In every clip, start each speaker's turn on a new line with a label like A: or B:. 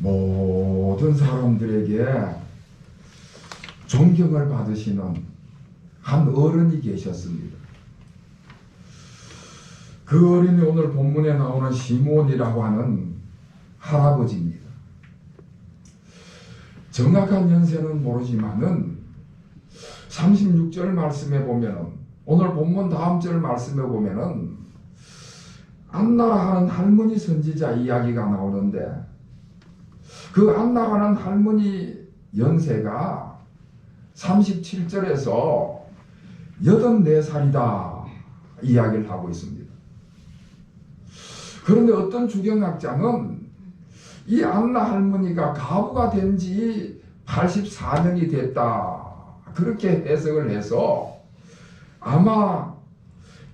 A: 모든 사람들에게 존경을 받으시는 한 어른이 계셨습니다. 그 어른이 오늘 본문에 나오는 시몬이라고 하는 할아버지입니다. 정확한 연세는 모르지만은 36절 말씀에 보면은, 오늘 본문 다음 절 말씀에 보면은 안나라 하는 할머니 선지자 이야기가 나오는데, 그 안나라는 할머니 연세가 37절에서 84살이다 이야기를 하고 있습니다. 그런데 어떤 주경학자는 이 안나 할머니가 가부가 된 지 84년이 됐다 그렇게 해석을 해서 아마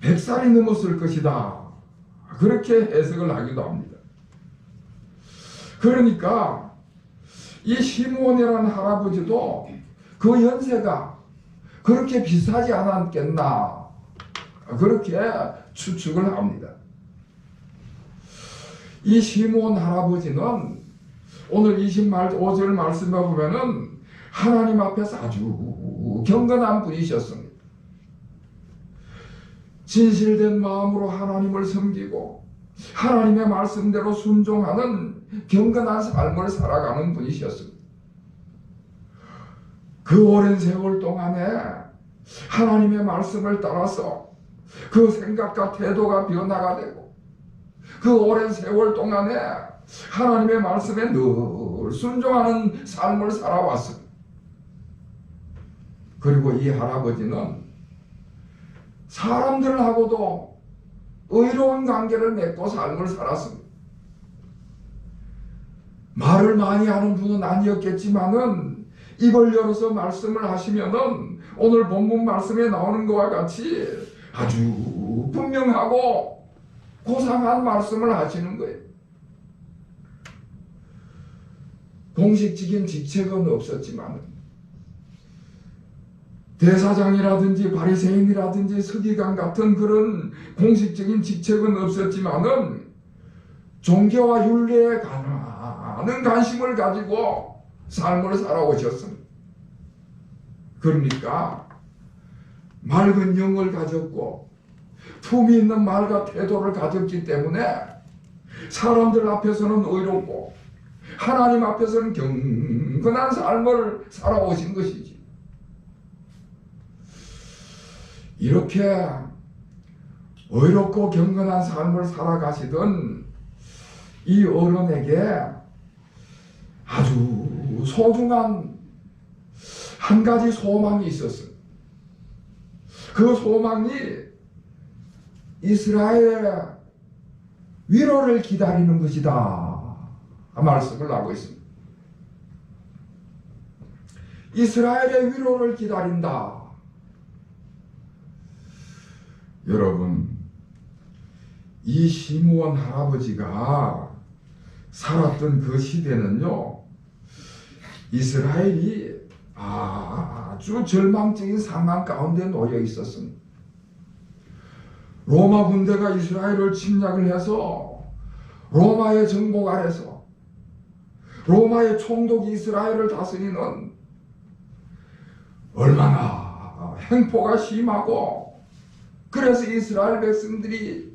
A: 100살이 넘었을 것이다 그렇게 해석을 하기도 합니다. 그러니까 이 시몬이라는 할아버지도 그 연세가 그렇게 비슷하지 않았겠나 그렇게 추측을 합니다. 이 시몬 할아버지는 오늘 25절 말씀에 보면은 하나님 앞에서 아주 경건한 분이셨습니다. 진실된 마음으로 하나님을 섬기고 하나님의 말씀대로 순종하는 경건한 삶을 살아가는 분이셨습니다. 그 오랜 세월 동안에 하나님의 말씀을 따라서 그 생각과 태도가 변화가 되고, 그 오랜 세월 동안에 하나님의 말씀에 늘 순종하는 삶을 살아왔습니다. 그리고 이 할아버지는 사람들하고도 의로운 관계를 맺고 삶을 살았습니다. 말을 많이 하는 분은 아니었겠지만은 입을 열어서 말씀을 하시면은 오늘 본문 말씀에 나오는 것과 같이 아주 분명하고 고상한 말씀을 하시는 거예요. 공식적인 직책은 없었지만 대사장이라든지 바리새인이라든지 서기관 같은 그런 공식적인 직책은 없었지만은 종교와 윤리에 가는 관심을 가지고 삶을 살아오셨습니다. 그러니까 맑은 영을 가졌고 품이 있는 말과 태도를 가졌기 때문에 사람들 앞에서는 의롭고 하나님 앞에서는 경건한 삶을 살아오신 것이지. 이렇게 의롭고 경건한 삶을 살아가시던 이 어른에게 아주 소중한 한 가지 소망이 있었어요. 그 소망이 이스라엘의 위로를 기다리는 것이다 말씀을 하고 있습니다. 이스라엘의 위로를 기다린다. 여러분, 이 시므온 할아버지가 살았던 그 시대는요, 이스라엘이 아주 절망적인 상황 가운데 놓여 있었습니다. 로마 군대가 이스라엘을 침략을 해서 로마의 정복 아래서 로마의 총독이 이스라엘을 다스리는 얼마나 횡포가 심하고, 그래서 이스라엘 백성들이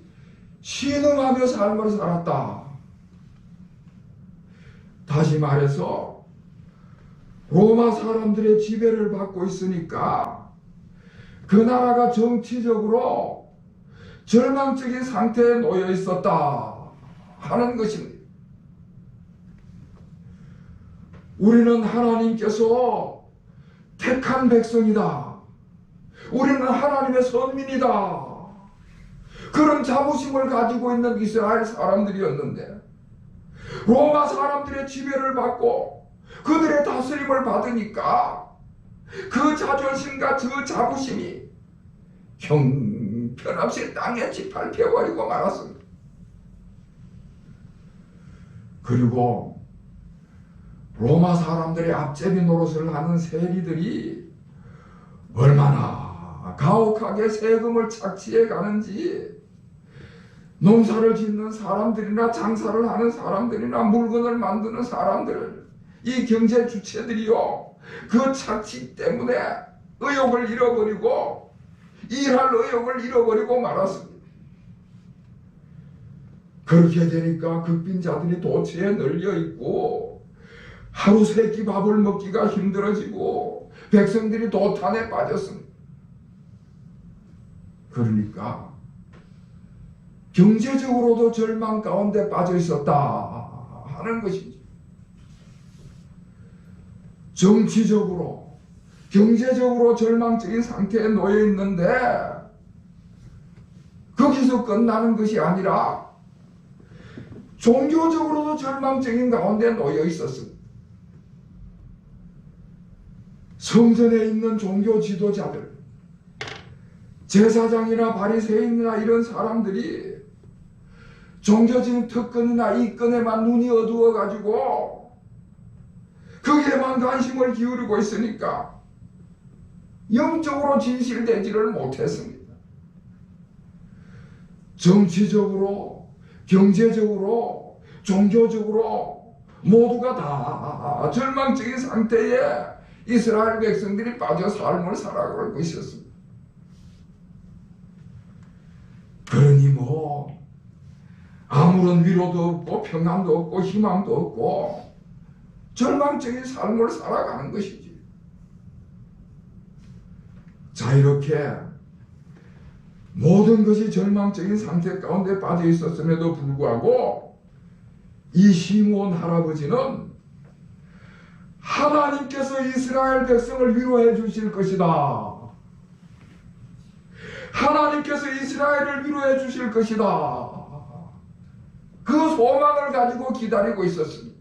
A: 신음하며 삶을 살았다. 다시 말해서 로마 사람들의 지배를 받고 있으니까 그 나라가 정치적으로 절망적인 상태에 놓여 있었다 하는 것입니다. 우리는 하나님께서 택한 백성이다. 우리는 하나님의 선민이다. 그런 자부심을 가지고 있는 이스라엘 사람들이었는데 로마 사람들의 지배를 받고 그들의 다스림을 받으니까 그 자존심과 그 자부심이 형편없이 땅에 짓밟혀버리고 말았습니다. 그리고 로마 사람들의 앞제비 노릇을 하는 세리들이 얼마나 가혹하게 세금을 착취해 가는지 농사를 짓는 사람들이나 장사를 하는 사람들이나 물건을 만드는 사람들, 이 경제 주체들이요, 그 착취 때문에 의욕을 잃어버리고 일할 의욕을 잃어버리고 말았습니다. 그렇게 되니까 극빈자들이 도처에 널려 있고 하루 세 끼 밥을 먹기가 힘들어지고 백성들이 도탄에 빠졌습니다. 그러니까 경제적으로도 절망 가운데 빠져 있었다 하는 것이죠. 정치적으로, 경제적으로 절망적인 상태에 놓여 있는데 거기서 끝나는 것이 아니라 종교적으로도 절망적인 가운데 놓여 있었습니다. 성전에 있는 종교 지도자들, 제사장이나 바리새인이나 이런 사람들이 종교적인 특권이나 이권에만 눈이 어두워 가지고 거기에만 관심을 기울이고 있으니까 영적으로 진실되지를 못했습니다. 정치적으로, 경제적으로, 종교적으로 모두가 다 절망적인 상태에 이스라엘 백성들이 빠져 삶을 살아가고 있었습니다. 그러니 뭐 아무런 위로도 없고 평안도 없고 희망도 없고 절망적인 삶을 살아가는 것이지. 자, 이렇게 모든 것이 절망적인 상태 가운데 빠져 있었음에도 불구하고 이 시므온 할아버지는 하나님께서 이스라엘 백성을 위로해 주실 것이다, 하나님께서 이스라엘을 위로해 주실 것이다, 그 소망을 가지고 기다리고 있었습니다.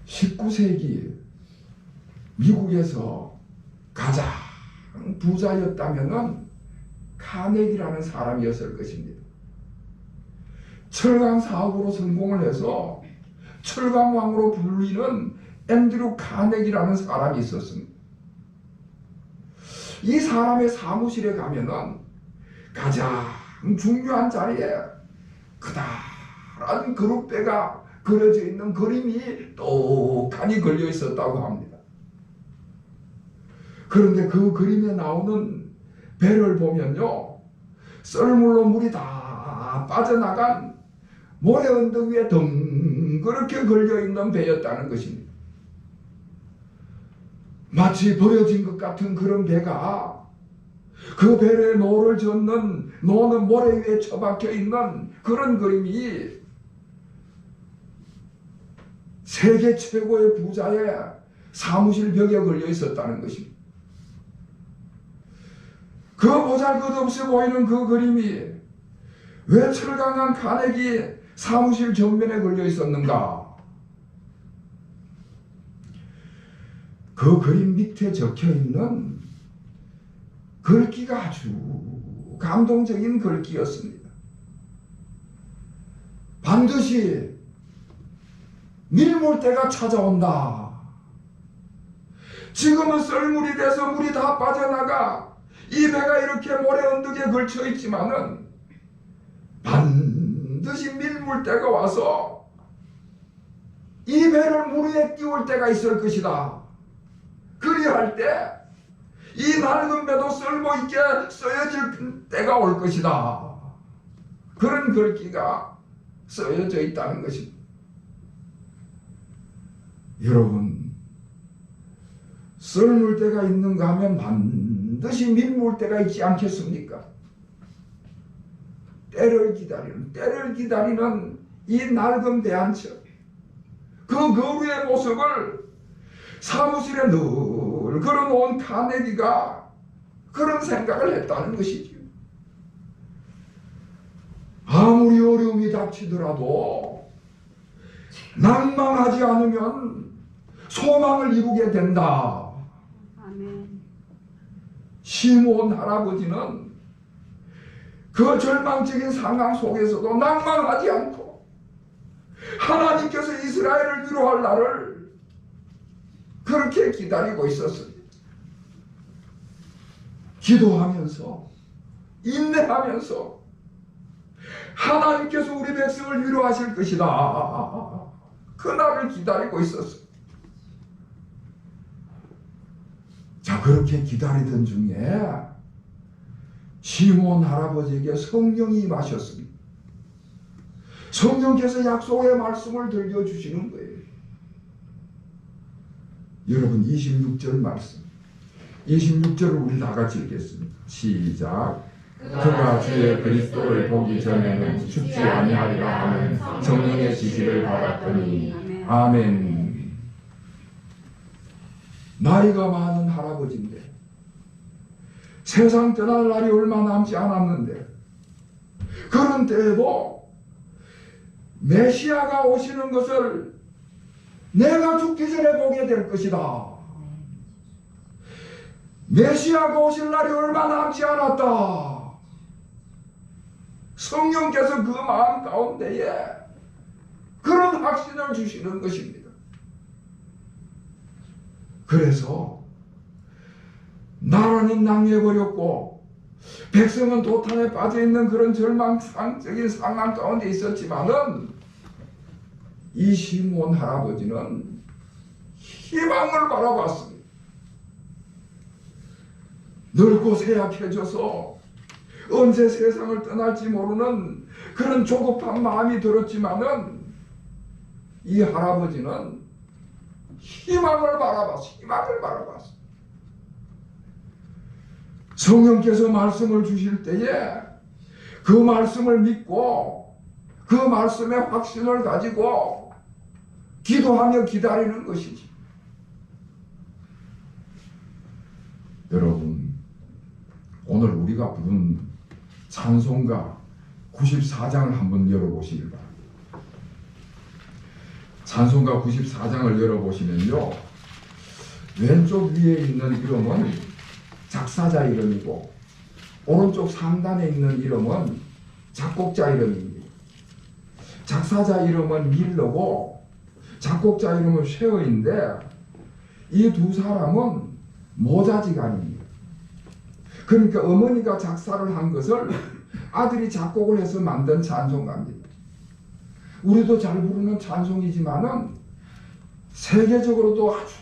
A: 19세기 미국에서 가장 부자였다면은 카네기라는 사람이었을 것입니다. 철강 사업으로 성공을 해서 철강왕으로 불리는 앤드류 카네기라는 사람이 있었습니다. 이 사람의 사무실에 가면은 가장 중요한 자리에 커다란 그릇배가 그려져 있는 그림이 똑하니 걸려 있었다고 합니다. 그런데 그 그림에 나오는 배를 보면요, 썰물로 물이 다 빠져나간 모래 언덕 위에 덩그렇게 걸려있는 배였다는 것입니다. 마치 버려진 것 같은 그런 배가 그 배에 노를 젓는 노는 모래 위에 처박혀 있는 그런 그림이 세계 최고의 부자의 사무실 벽에 걸려 있었다는 것입니다. 그 보잘것없이 보이는 그 그림이 왜 철강한 카네기 사무실 정면에 걸려 있었는가? 그 그림 밑에 적혀 있는 글귀가 아주 감동적인 글귀였습니다. 반드시 밀물 때가 찾아온다. 지금은 썰물이 돼서 물이 다 빠져나가 이 배가 이렇게 모래 언덕에 걸쳐 있지만은 반드시 밀물 때가 와서 이 배를 물 위에 띄울 때가 있을 것이다. 그리할 때 이 낡은 배도 쓸모있게 쓰여질 때가 올 것이다. 그런 글귀가 쓰여져 있다는 것입니다. 여러분, 썰물 때가 있는가 하면 반드시 밀물 때가 있지 않겠습니까? 때를 기다리는 이 낡은 배 한 척, 그 거루의 모습을 사무실에 늘 걸어놓은 카네기가 그런 생각을 했다는 것이죠. 아무리 어려움이 닥치더라도 낭망하지 않으면 소망을 이루게 된다.
B: 아멘.
A: 시므온 할아버지는 그 절망적인 상황 속에서도 낭망하지 않고 하나님께서 이스라엘을 위로할 날을 그렇게 기다리고 있었습니다. 기도하면서 인내하면서 하나님께서 우리 백성을 위로하실 것이다. 그날을 기다리고 있었어. 자, 그렇게 기다리던 중에 시몬 할아버지에게 성령이 임하셨습니다. 성령께서 약속의 말씀을 들려주시는 거예요. 여러분 26절 말씀, 26절을 우리 다 같이 읽겠습니다. 시작. 그가 주의 그리스도를 보기 전에는 죽지 아니하리라 하는 성령의 지시를 받았더니. 아멘. 나이가 많은 할아버지인데, 세상 떠날 날이 얼마 남지 않았는데, 그런 때에도 메시아가 오시는 것을 내가 죽기 전에 보게 될 것이다. 메시아가 오실 날이 얼마 남지 않았다. 성령께서 그 마음 가운데에 그런 확신을 주시는 것입니다. 그래서 나라는 낭해버렸고 백성은 도탄에 빠져있는 그런 절망적인 상황 가운데 있었지만은 이 시몬 할아버지는 희망을 바라봤습니다. 늙고 쇠약해져서 언제 세상을 떠날지 모르는 그런 조급한 마음이 들었지만은 이 할아버지는 희망을 바라봤어. 성령께서 말씀을 주실 때에 그 말씀을 믿고 그 말씀의 확신을 가지고 기도하며 기다리는 것이지. 여러분, 오늘 우리가 부른 찬송가 94장을 한번 열어보시길 바랍니다. 찬송가 94장을 열어보시면요, 왼쪽 위에 있는 이름은 작사자 이름이고 오른쪽 상단에 있는 이름은 작곡자 이름입니다. 작사자 이름은 밀러고 작곡자 이름은 쉐어인데 이 두 사람은 모자지간입니다. 그러니까 어머니가 작사를 한 것을 아들이 작곡을 해서 만든 찬송가입니다. 우리도 잘 부르는 찬송이지만은 세계적으로도 아주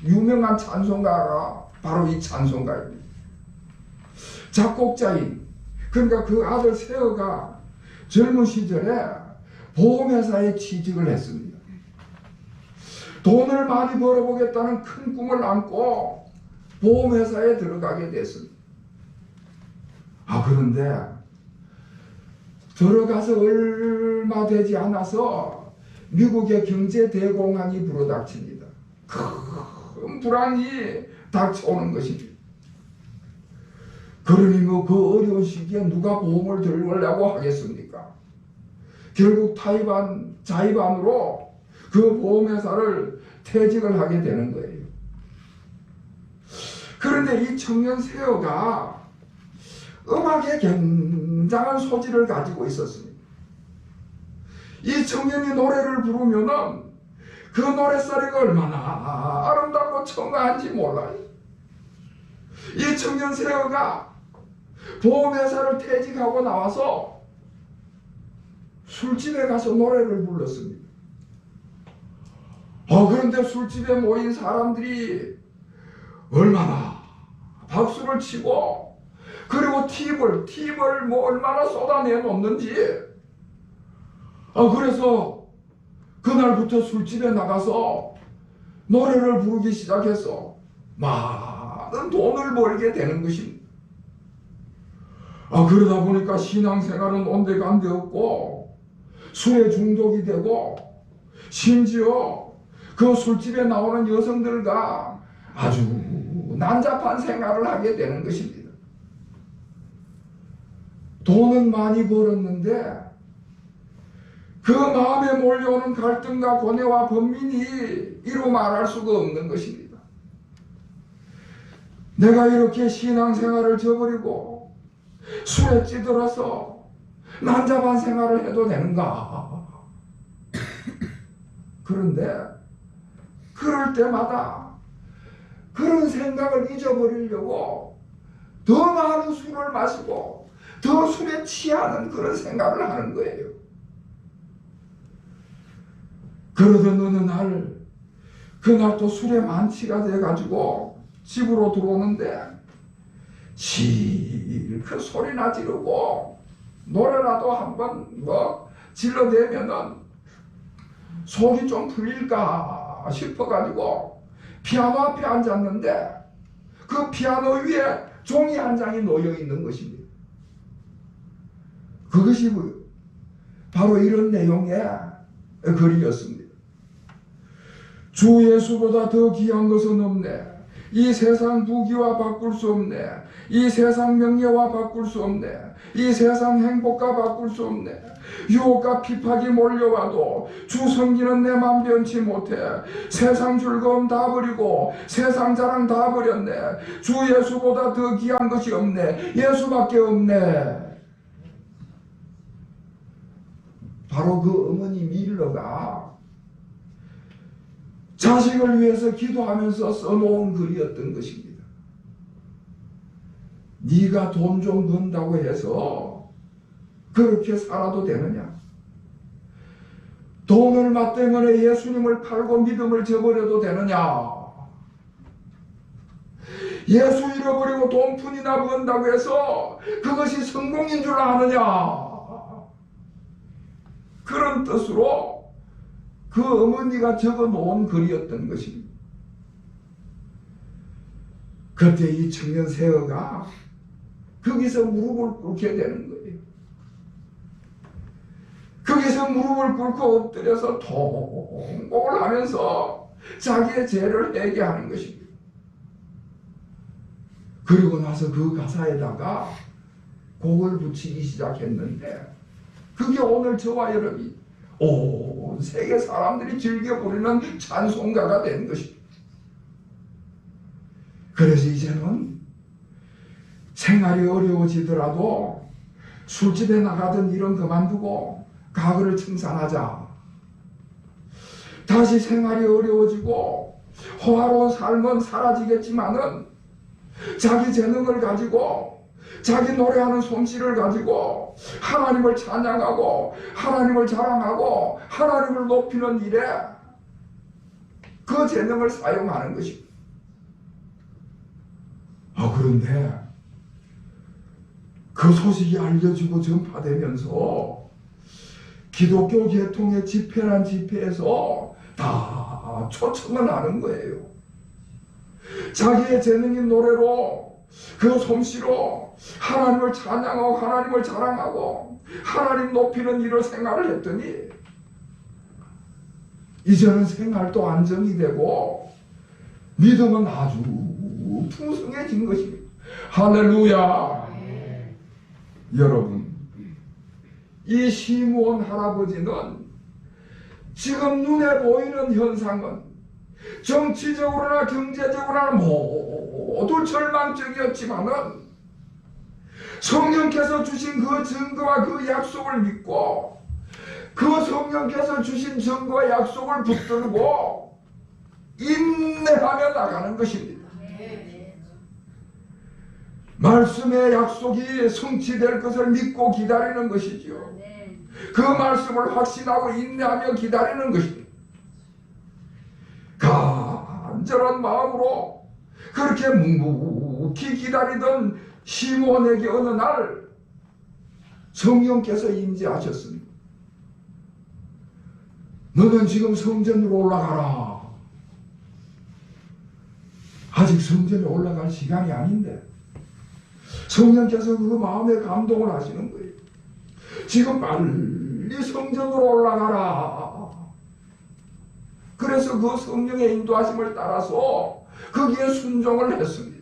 A: 유명한 찬송가가 바로 이 찬송가입니다. 작곡자인, 그러니까 그 아들 세어가 젊은 시절에 보험회사에 취직을 했습니다. 돈을 많이 벌어보겠다는 큰 꿈을 안고 보험회사에 들어가게 됐습니다. 그런데 들어가서 얼마 되지 않아서 미국의 경제대공황이 불어닥칩니다. 큰 불안이 닥쳐오는 것입니다. 그러니 그 어려운 시기에 누가 보험을 들으려고 하겠습니까? 결국 자의반으로 그 보험회사를 퇴직을 하게 되는 거예요. 그런데 이 청년 세어가 음악에 굉장한 소질을 가지고 있었습니다. 이 청년이 노래를 부르면은 그 노랫소리가 얼마나 아름답고 청아한지 몰라요. 이 청년 세어가 보험회사를 퇴직하고 나와서 술집에 가서 노래를 불렀습니다. 그런데 술집에 모인 사람들이 얼마나 박수를 치고 그리고 팁을 얼마나 쏟아내 놓는지. 그래서 그날부터 술집에 나가서 노래를 부르기 시작해서 많은 돈을 벌게 되는 것입니다. 그러다 보니까 신앙생활은 온데간데 없고 술에 중독이 되고 심지어 그 술집에 나오는 여성들과 아주 난잡한 생활을 하게 되는 것입니다. 돈은 많이 벌었는데 그 마음에 몰려오는 갈등과 고뇌와 번민이 이루 말할 수가 없는 것입니다. 내가 이렇게 신앙생활을 저버리고 술에 찌들어서 난잡한 생활을 해도 되는가? 그런데 그럴 때마다 그런 생각을 잊어버리려고 더 많은 술을 마시고 더 술에 취하는 그런 생각을 하는 거예요. 그러던 어느 날, 그날 또 술에 만취가 돼가지고 집으로 들어오는데 실컷 소리나 지르고 노래라도 한번 질러대면은 속이 좀 풀릴까 싶어가지고 피아노 앞에 앉았는데 그 피아노 위에 종이 한 장이 놓여 있는 것입니다. 그것이 바로 이런 내용의 글이었습니다. 주 예수보다 더 귀한 것은 없네. 이 세상 부귀와 바꿀 수 없네. 이 세상 명예와 바꿀 수 없네. 이 세상 행복과 바꿀 수 없네. 유혹과 핍박이 몰려와도 주 섬기는 내 맘 변치 못해. 세상 즐거움 다 버리고 세상 자랑 다 버렸네. 주 예수보다 더 귀한 것이 없네. 예수밖에 없네. 바로 그 어머니 밀러가 자식을 위해서 기도하면서 써놓은 글이었던 것입니다. 네가 돈 좀 번다고 해서 그렇게 살아도 되느냐? 돈 얼마 때문에 예수님을 팔고 믿음을 저버려도 되느냐? 예수 잃어버리고 돈푼이나 번다고 해서 그것이 성공인 줄 아느냐? 그런 뜻으로 그 어머니가 적어 놓은 글이었던 것입니다. 그때 이 청년 세어가 거기서 무릎을 꿇게 되는 거예요. 거기서 무릎을 꿇고 엎드려서 통곡을 하면서 자기의 죄를 회개하는 것입니다. 그리고 나서 그 가사에다가 곡을 붙이기 시작했는데 그게 오늘 저와 여러분이 온 세계 사람들이 즐겨 부르는 찬송가가 된 것입니다. 그래서 이제는 생활이 어려워지더라도 술집에 나가던 일은 그만두고 과거를 청산하자. 다시 생활이 어려워지고 호화로운 삶은 사라지겠지만은 자기 재능을 가지고 자기 노래하는 솜씨를 가지고 하나님을 찬양하고 하나님을 자랑하고 하나님을 높이는 일에 그 재능을 사용하는 것입니다. 그런데 그 소식이 알려지고 전파되면서 기독교 계통의 집회란 집회에서 다 초청을 하는 거예요. 자기의 재능인 노래로 그 솜씨로 하나님을 찬양하고 하나님을 자랑하고 하나님 높이는 일을 생활을 했더니 이제는 생활도 안정이 되고 믿음은 아주 풍성해진 것입니다. 할렐루야. 여러분, 이 시므온 할아버지는 지금 눈에 보이는 현상은 정치적으로나 경제적으로나 모두 절망적이었지만은 성령께서 주신 그 증거와 그 약속을 믿고 그 성령께서 주신 증거와 약속을 붙들고 인내하며 나가는 것입니다. 말씀의 약속이 성취될 것을 믿고 기다리는 것이지요. 그 말씀을 확신하고 인내하며 기다리는 것입니다. 간절한 마음으로 그렇게 묵묵히 기다리던 시므온에게 어느 날 성령께서 임재하셨습니다. 너는 지금 성전으로 올라가라. 아직 성전에 올라갈 시간이 아닌데 성령께서 그 마음에 감동을 하시는 거예요. 지금 빨리 성전으로 올라가라. 그래서 그 성령의 인도하심을 따라서 거기에 순종을 했습니다.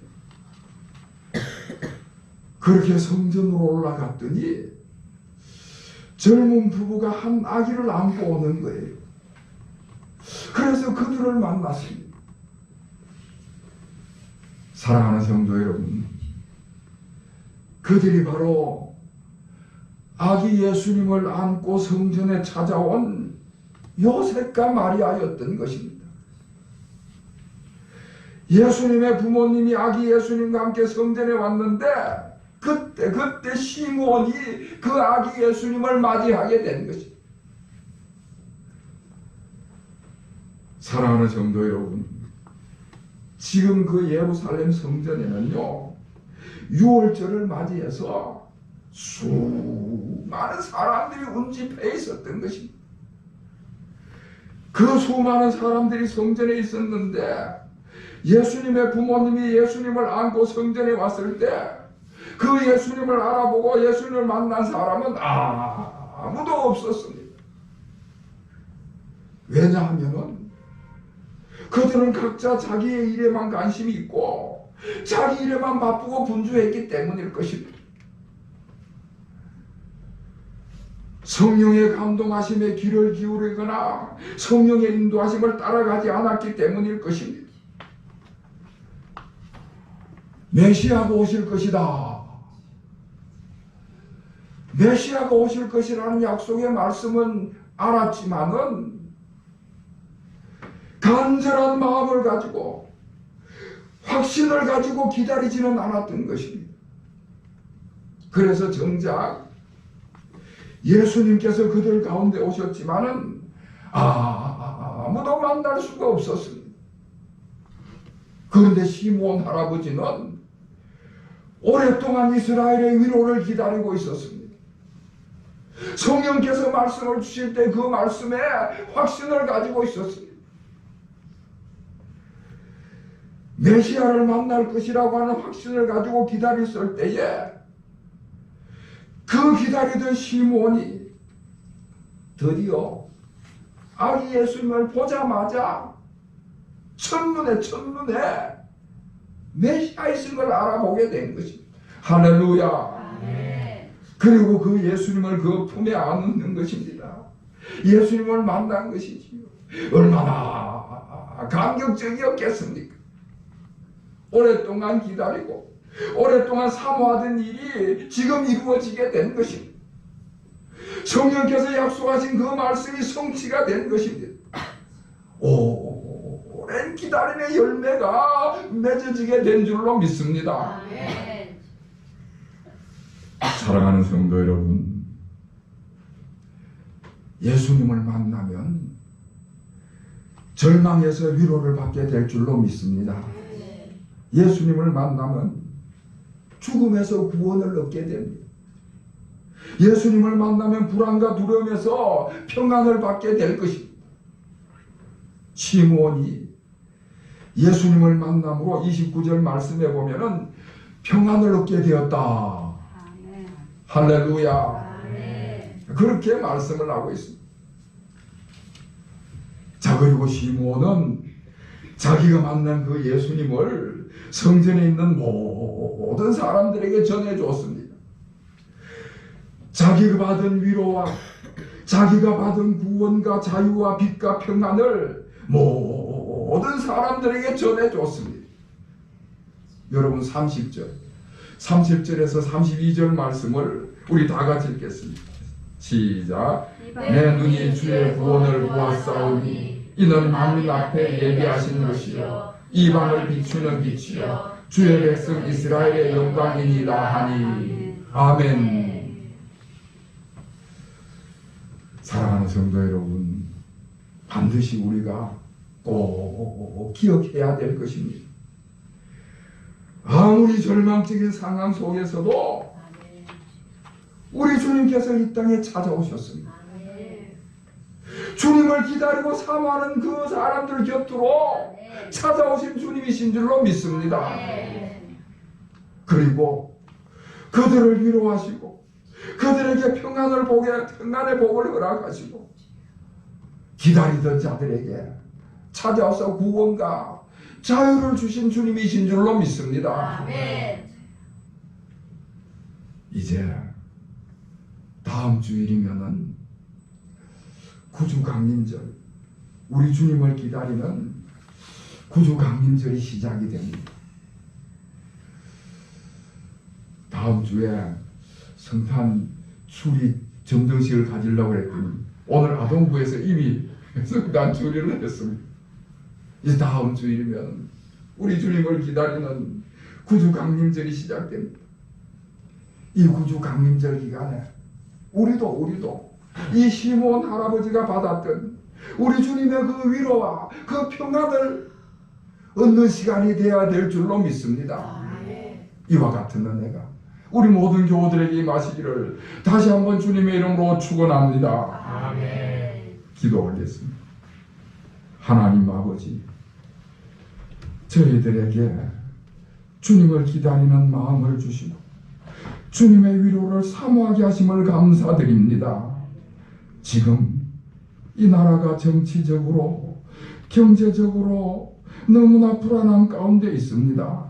A: 그렇게 성전으로 올라갔더니 젊은 부부가 한 아기를 안고 오는 거예요. 그래서 그들을 만났습니다. 사랑하는 성도 여러분, 그들이 바로 아기 예수님을 안고 성전에 찾아온 요셉과 마리아였던 것입니다. 예수님의 부모님이 아기 예수님과 함께 성전에 왔는데 그때 시므온이 그 아기 예수님을 맞이하게 된 것입니다. 사랑하는 성도 여러분, 지금 그 예루살렘 성전에는요, 유월절을 맞이해서 수많은 사람들이 운집해 있었던 것입니다. 그 수많은 사람들이 성전에 있었는데 예수님의 부모님이 예수님을 안고 성전에 왔을 때 그 예수님을 알아보고 예수님을 만난 사람은 아무도 없었습니다. 왜냐하면은 그들은 각자 자기의 일에만 관심이 있고 자기 일에만 바쁘고 분주했기 때문일 것입니다. 성령의 감동하심에 귀를 기울이거나 성령의 인도하심을 따라가지 않았기 때문일 것입니다. 메시아가 오실 것이다. 메시아가 오실 것이라는 약속의 말씀은 알았지만은 간절한 마음을 가지고 확신을 가지고 기다리지는 않았던 것입니다. 그래서 정작 예수님께서 그들 가운데 오셨지만은 아무도 만날 수가 없었습니다. 그런데 시므온 할아버지는 오랫동안 이스라엘의 위로를 기다리고 있었습니다. 성령께서 말씀을 주실 때 그 말씀에 확신을 가지고 있었습니다. 메시아를 만날 것이라고 하는 확신을 가지고 기다렸을 때에 그 기다리던 시므온이 드디어 아기 예수님을 보자마자 첫눈에 메시아이신 걸 알아보게 된 것입니다. 할렐루야. 그리고 그 예수님을 그 품에 안는 것입니다. 예수님을 만난 것이지요. 얼마나 감격적이었겠습니까? 오랫동안 기다리고 오랫동안 사모하던 일이 지금 이루어지게 된 것입니다. 성령께서 약속하신 그 말씀이 성취가 된 것입니다. 오랜 기다림의 열매가 맺어지게 된 줄로 믿습니다. 사랑하는 성도 여러분, 예수님을 만나면 절망에서 위로를 받게 될 줄로 믿습니다. 예수님을 만나면 죽음에서 구원을 얻게 됩니다. 예수님을 만나면 불안과 두려움에서 평안을 받게 될 것입니다. 시므온이 예수님을 만남으로 29절 말씀에 보면은 평안을 얻게 되었다. 할렐루야. 그렇게 말씀을 하고 있습니다. 자, 그리고 시므온은 자기가 만난 그 예수님을 성전에 있는 모든 사람들에게 전해줬습니다. 자기가 받은 위로와 자기가 받은 구원과 자유와 빛과 평안을 모든 사람들에게 전해줬습니다. 여러분 30절에서 32절 말씀을 우리 다 같이 읽겠습니다. 시작. 내 눈이 주의 구원을 보았사오니 이는 만민 앞에 예비하신 것이요 이방을 비추는 빛이요 주의 백성 이스라엘의 영광이니라 하니. 아멘. 사랑하는 성도 여러분, 반드시 우리가 꼭 기억해야 될 것입니다. 아무리 절망적인 상황 속에서도 우리 주님께서 이 땅에 찾아오셨습니다. 주님을 기다리고 사모하는 그 사람들 곁으로 찾아오신 주님이신 줄로 믿습니다. 그리고 그들을 위로하시고 그들에게 평안의 복을 허락하시고 기다리던 자들에게 찾아와서 구원과 자유를 주신 주님이신 줄로 믿습니다. 이제 다음 주일이면은 구주강림절, 우리 주님을 기다리는 구주강림절이 시작이 됩니다. 다음 주에 성탄 추리 점정식을 가지려고 했더니 오늘 아동부에서 이미 성탄 추리를 했습니다. 이제 다음 주일이면 우리 주님을 기다리는 구주강림절이 시작됩니다. 이 구주 강림절 기간에 우리도 이 시몬 할아버지가 받았던 우리 주님의 그 위로와 그 평안을 얻는 시간이 되어야 될 줄로 믿습니다. 이와 같은 은혜가 우리 모든 교우들에게 임하시기를 다시 한번 주님의 이름으로 축원합니다. 기도 올리겠습니다. 하나님 아버지, 저희들에게 주님을 기다리는 마음을 주시고 주님의 위로를 사모하게 하심을 감사드립니다. 지금 이 나라가 정치적으로 경제적으로 너무나 불안한 가운데 있습니다.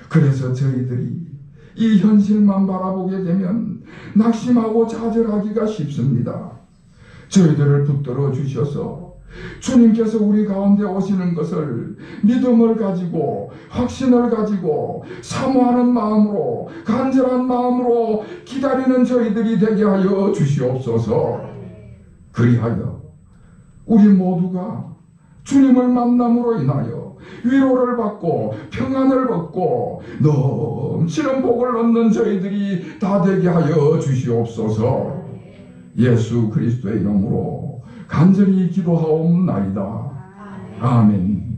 A: 그래서 저희들이 이 현실만 바라보게 되면 낙심하고 좌절하기가 쉽습니다. 저희들을 붙들어 주셔서 주님께서 우리 가운데 오시는 것을 믿음을 가지고 확신을 가지고 사모하는 마음으로 간절한 마음으로 기다리는 저희들이 되게 하여 주시옵소서. 그리하여 우리 모두가 주님을 만남으로 인하여 위로를 받고 평안을 얻고 넘치는 복을 얻는 저희들이 다 되게 하여 주시옵소서. 예수 그리스도의 이름으로 간절히 기도하옵나이다. 아멘.